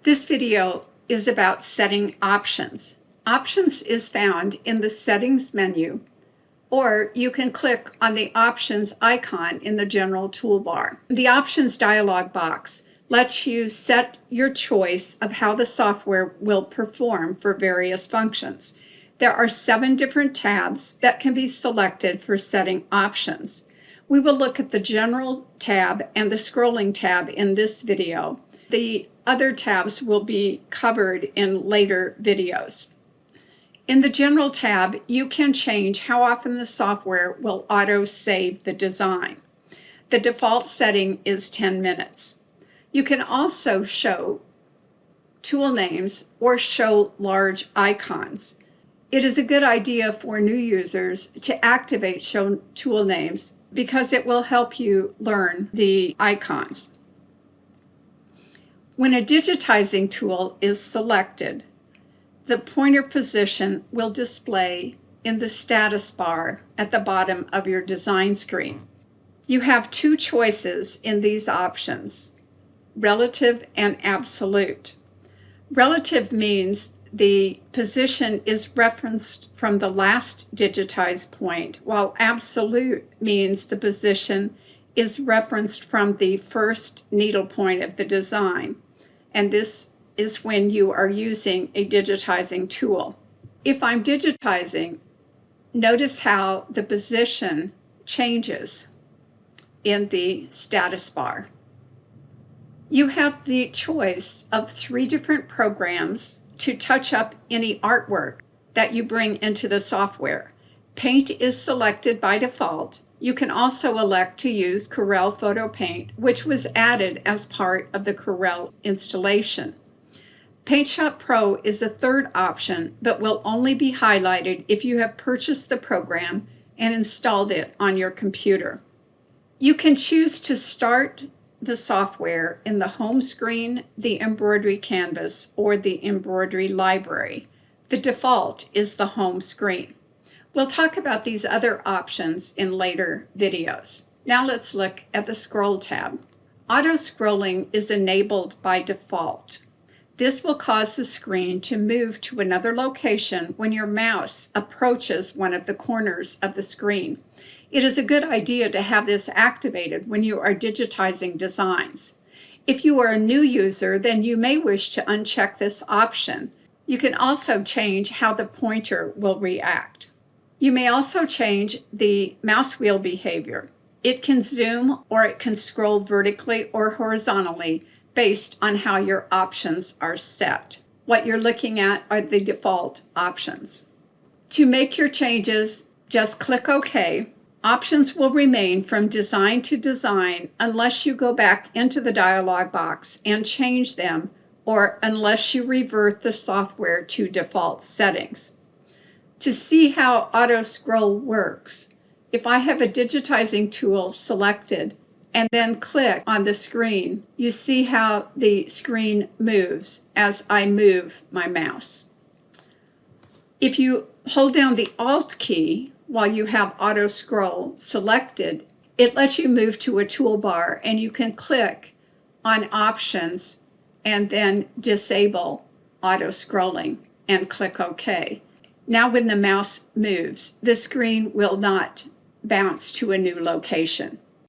This video is about setting options. Options is found in the Settings menu, or you can click on the Options icon in the General toolbar. The Options dialog box lets you set your choice of how the software will perform for various functions. There are 7 different tabs that can be selected for setting options. We will look at the General tab and the Scrolling tab in this video. The other tabs will be covered in later videos. In the General tab, you can change how often the software will auto-save the design. The default setting is 10 minutes. You can also show tool names or show large icons. It is a good idea for new users to activate Show Tool Names because it will help you learn the icons. When a digitizing tool is selected, the pointer position will display in the status bar at the bottom of your design screen. You have 2 choices in these options, relative and absolute. Relative means the position is referenced from the last digitized point, while absolute means the position is referenced from the first needle point of the design. And this is when you are using a digitizing tool. If I'm digitizing, notice how the position changes in the status bar. You have the choice of 3 different programs to touch up any artwork that you bring into the software. Paint is selected by default. You can also elect to use Corel Photo Paint, which was added as part of the Corel installation. PaintShop Pro is a 3rd option, but will only be highlighted if you have purchased the program and installed it on your computer. You can choose to start the software in the home screen, the embroidery canvas, or the embroidery library. The default is the home screen. We'll talk about these other options in later videos. Now let's look at the Scroll tab. Auto scrolling is enabled by default. This will cause the screen to move to another location when your mouse approaches one of the corners of the screen. It is a good idea to have this activated when you are digitizing designs. If you are a new user, then you may wish to uncheck this option. You can also change how the pointer will react. You may also change the mouse wheel behavior. It can zoom or it can scroll vertically or horizontally based on how your options are set. What you're looking at are the default options. To make your changes, just click OK. Options will remain from design to design unless you go back into the dialog box and change them, or unless you revert the software to default settings. To see how auto scroll works, if I have a digitizing tool selected and then click on the screen, you see how the screen moves as I move my mouse. If you hold down the Alt key while you have auto scroll selected, it lets you move to a toolbar and you can click on options and then disable auto scrolling and click OK. Now when the mouse moves, the screen will not bounce to a new location.